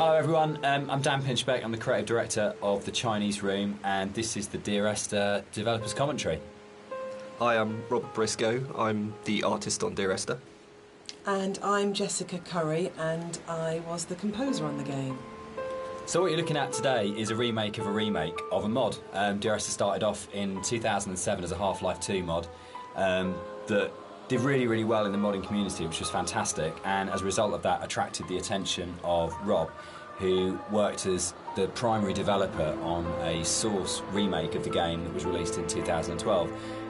Hello everyone, I'm Dan Pinchbeck, I'm the creative director of the Chinese Room, and this is the Dear Esther Developers Commentary. Hi, I'm Robert Briscoe, I'm the artist on Dear Esther. And I'm Jessica Curry, and I was the composer on the game. So what you're looking at today is a remake of a mod. Dear Esther started off in 2007 as a Half-Life 2 mod that did really, really well in the modding community, which was fantastic, and as a result of that attracted the attention of Rob, who worked as the primary developer on a Source remake of the game that was released in 2012.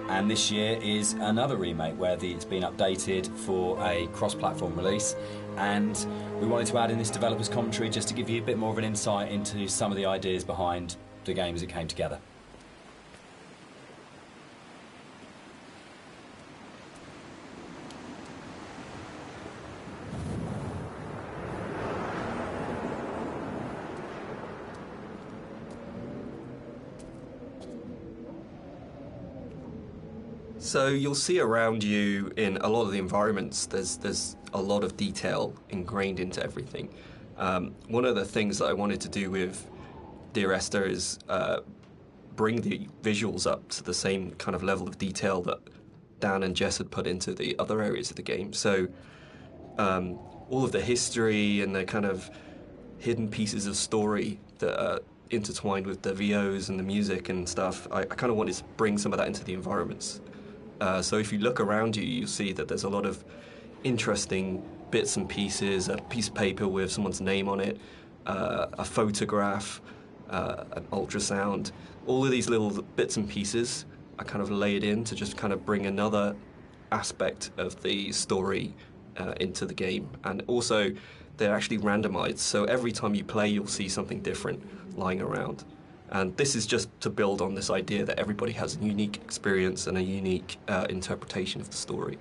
And this year is another remake where it's been updated for a cross-platform release, and we wanted to add in this developer's commentary just to give you a bit more of an insight into some of the ideas behind the game as it came together. So you'll see around you in a lot of the environments, there's a lot of detail ingrained into everything. One of the things that I wanted to do with Dear Esther is bring the visuals up to the same kind of level of detail that Dan and Jess had put into the other areas of the game. So all of the history and the kind of hidden pieces of story that are intertwined with the VOs and the music and stuff, I kind of wanted to bring some of that into the environments. So if you look around you, you'll see that there's a lot of interesting bits and pieces, a piece of paper with someone's name on it, a photograph, an ultrasound. All of these little bits and pieces are kind of layered in to just kind of bring another aspect of the story into the game. And also, they're actually randomized, so every time you play, you'll see something different lying around. And this is just to build on this idea that everybody has a unique experience and a unique interpretation of the story.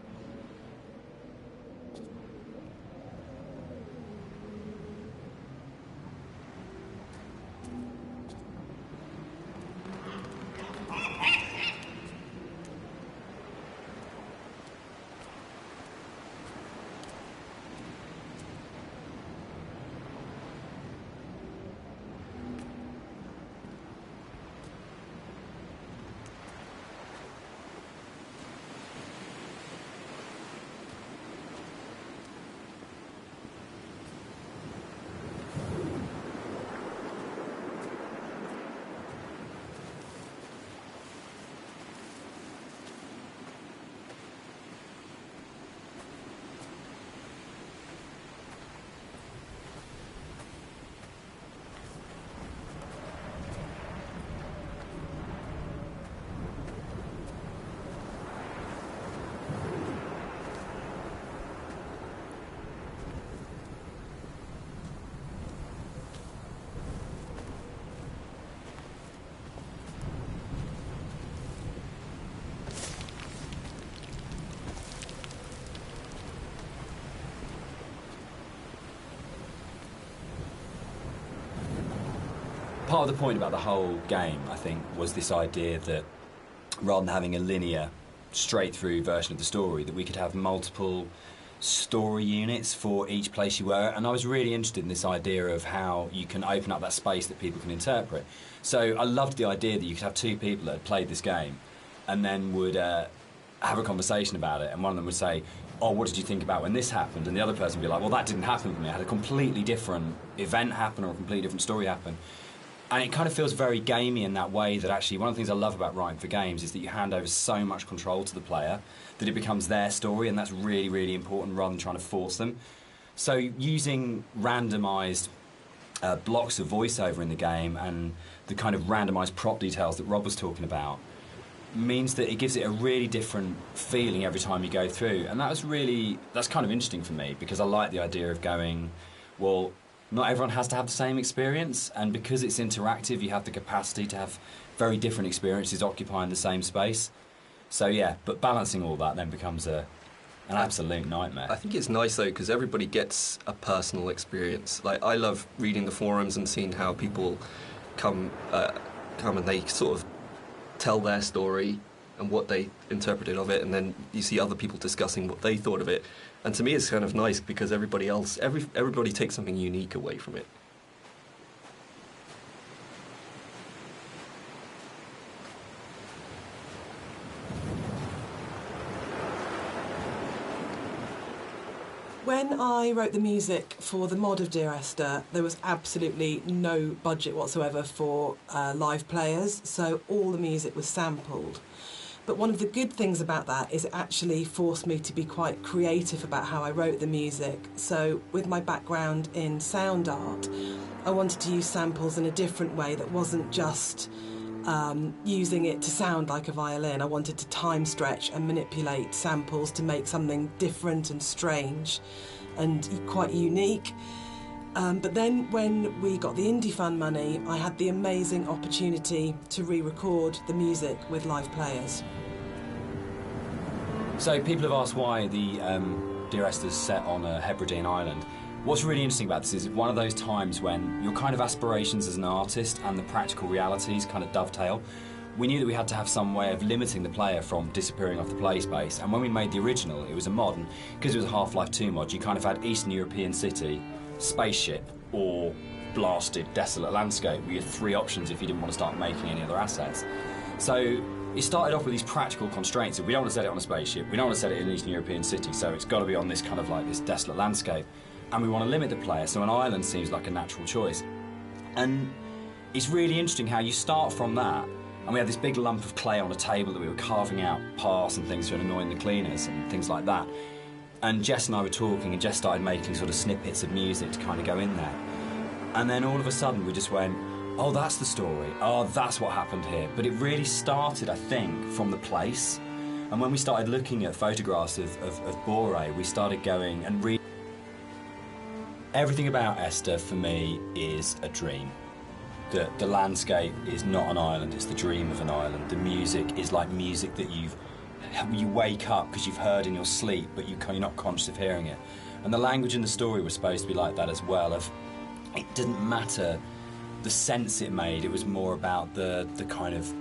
Part of the point about the whole game, I think, was this idea that rather than having a linear, straight-through version of the story, that we could have multiple story units for each place you were. And I was really interested in this idea of how you can open up that space that people can interpret. So I loved the idea that you could have two people that had played this game and then would have a conversation about it, and one of them would say, oh, what did you think about when this happened? And the other person would be like, well, that didn't happen for me. I had a completely different event happen or a completely different story happen. And it kind of feels very gamey in that way, that actually one of the things I love about writing for games is that you hand over so much control to the player that it becomes their story, and that's really, really important rather than trying to force them. So using randomised blocks of voiceover in the game and the kind of randomised prop details that Rob was talking about means that it gives it a really different feeling every time you go through. And that's kind of interesting for me, because I like the idea of going, well, not everyone has to have the same experience, and because it's interactive, you have the capacity to have very different experiences occupying the same space. So yeah, but balancing all that then becomes an absolute nightmare. I think it's nice though, because everybody gets a personal experience. Like, I love reading the forums and seeing how people come and they sort of tell their story and what they interpreted of it, and then you see other people discussing what they thought of it. And to me, it's kind of nice because everybody takes something unique away from it. When I wrote the music for the mod of Dear Esther, there was absolutely no budget whatsoever for live players, so all the music was sampled. But one of the good things about that is it actually forced me to be quite creative about how I wrote the music. So with my background in sound art, I wanted to use samples in a different way that wasn't just using it to sound like a violin. I wanted to time stretch and manipulate samples to make something different and strange and quite unique. But then when we got the Indie Fund money, I had the amazing opportunity to re-record the music with live players. So people have asked why the Dear Esther's set on a Hebridean island. What's really interesting about this is one of those times when your kind of aspirations as an artist and the practical realities kind of dovetail. We knew that we had to have some way of limiting the player from disappearing off the play space, and when we made the original, it was a mod, and because it was a Half-Life 2 mod, you kind of had Eastern European city, spaceship, or blasted, desolate landscape. We had three options if you didn't want to start making any other assets. So it started off with these practical constraints. We don't want to set it on a spaceship, we don't want to set it in an Eastern European city, so it's got to be on this kind of like this desolate landscape. And we want to limit the player, so an island seems like a natural choice. And it's really interesting how you start from that, and we had this big lump of clay on a table that we were carving out paths and things to annoy the cleaners and things like that. And Jess and I were talking, and Jess started making sort of snippets of music to kind of go in there. And then all of a sudden we just went, oh, that's the story. Oh, that's what happened here. But it really started, I think, from the place. And when we started looking at photographs of Boré, we started going and reading. Everything about Esther, for me, is a dream. The landscape is not an island, it's the dream of an island. The music is like music that you wake up because you've heard in your sleep, but you're not conscious of hearing it. And the language in the story was supposed to be like that as well. It didn't matter the sense it made, it was more about the kind of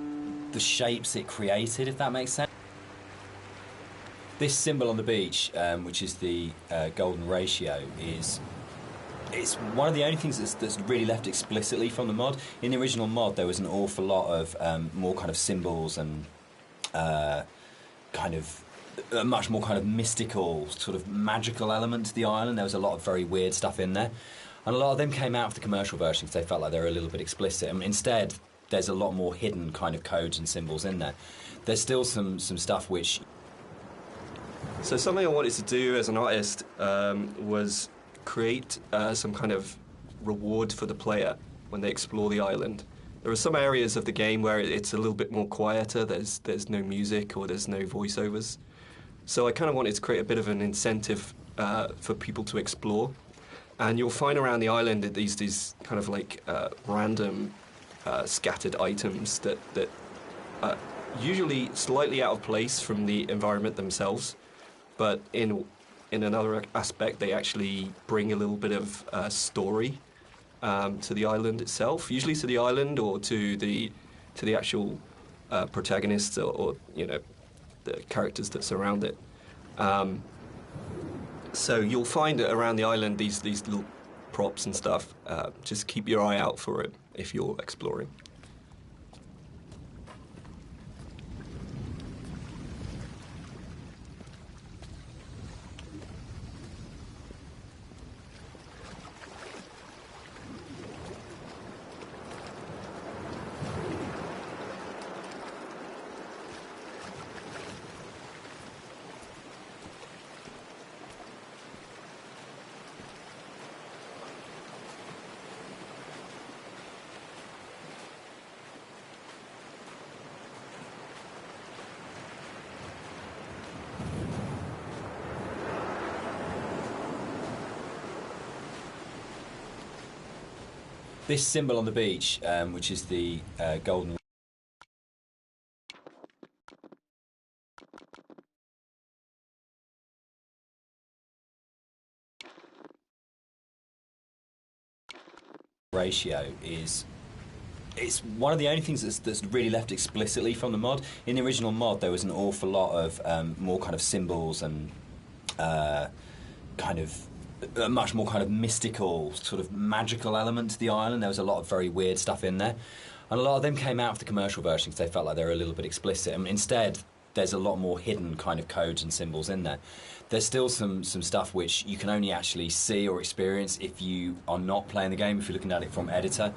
the shapes it created, if that makes sense. This symbol on the beach, which is the golden ratio, it's one of the only things that's really left explicitly from the mod. In the original mod, there was an awful lot of more kind of symbols and kind of a much more kind of mystical, sort of magical element to the island. There was a lot of very weird stuff in there. And a lot of them came out of the commercial version because they felt like they were a little bit explicit. And instead, there's a lot more hidden kind of codes and symbols in there. There's still some stuff which... So something I wanted to do as an artist was create some kind of reward for the player when they explore the island. There are some areas of the game where it's a little bit more quieter, there's no music or there's no voiceovers. So I kind of wanted to create a bit of an incentive for people to explore. And you'll find around the island that these kind of like random scattered items that usually slightly out of place from the environment themselves, but in another aspect, they actually bring a little bit of story to the island itself, usually to the island or to the actual protagonists or the characters that surround it. So you'll find that around the island these little props and stuff. Just keep your eye out for it if you're exploring. This symbol on the beach, which is the golden ratio, it's one of the only things that's really left explicitly from the mod. In the original mod, there was an awful lot of more kind of symbols and kind of a much more kind of mystical, sort of magical element to the island. There was a lot of very weird stuff in there. And a lot of them came out of the commercial version because they felt like they were a little bit explicit. And instead, there's a lot more hidden kind of codes and symbols in there. There's still some stuff which you can only actually see or experience if you are not playing the game, if you're looking at it from editor.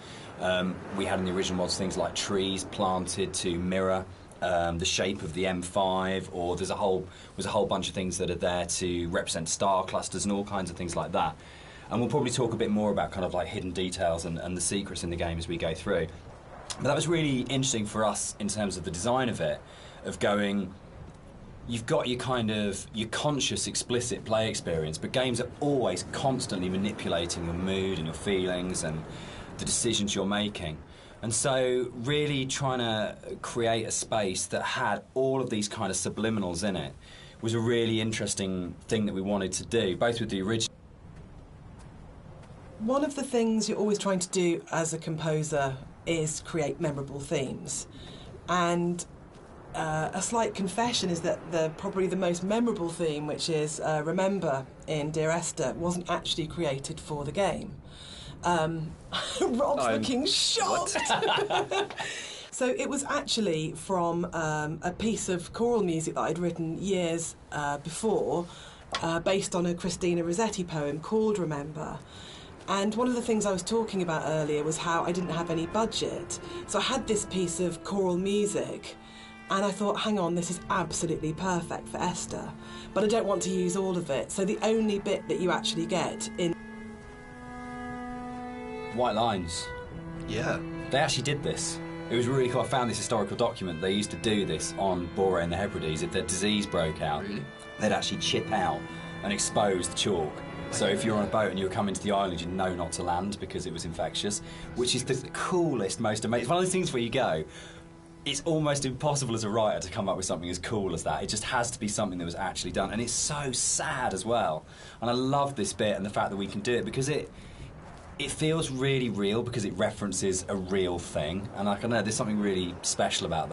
We had in the original mods things like trees planted to mirror the shape of the M5, or there's a whole bunch of things that are there to represent star clusters and all kinds of things like that. And we'll probably talk a bit more about kind of like hidden details and the secrets in the game as we go through. But that was really interesting for us in terms of the design of it, of going, you've got your kind of your conscious, explicit play experience, but games are always constantly manipulating your mood and your feelings and the decisions you're making. And so really trying to create a space that had all of these kind of subliminals in it was a really interesting thing that we wanted to do, both with the original. One of the things you're always trying to do as a composer is create memorable themes. And a slight confession is that probably the most memorable theme, which is Remember in Dear Esther, wasn't actually created for the game. Rob's looking shocked. So it was actually from a piece of choral music that I'd written years before, based on a Christina Rossetti poem called Remember. And one of the things I was talking about earlier was how I didn't have any budget. So I had this piece of choral music, and I thought, hang on, this is absolutely perfect for Esther, but I don't want to use all of it. So the only bit that you actually get in White Lines. Yeah. They actually did this. It was really cool. I found this historical document. They used to do this on Bore and the Hebrides. If the disease broke out, Really? they'd actually chip out and expose the chalk. So if you're on a boat and you were coming to the island, you'd know not to land because it was infectious, which is the coolest, most amazing... It's one of those things where you go, it's almost impossible as a writer to come up with something as cool as that. It just has to be something that was actually done. And it's so sad as well. And I love this bit and the fact that we can do it because it feels really real because it references a real thing. And I don't know, there's something really special about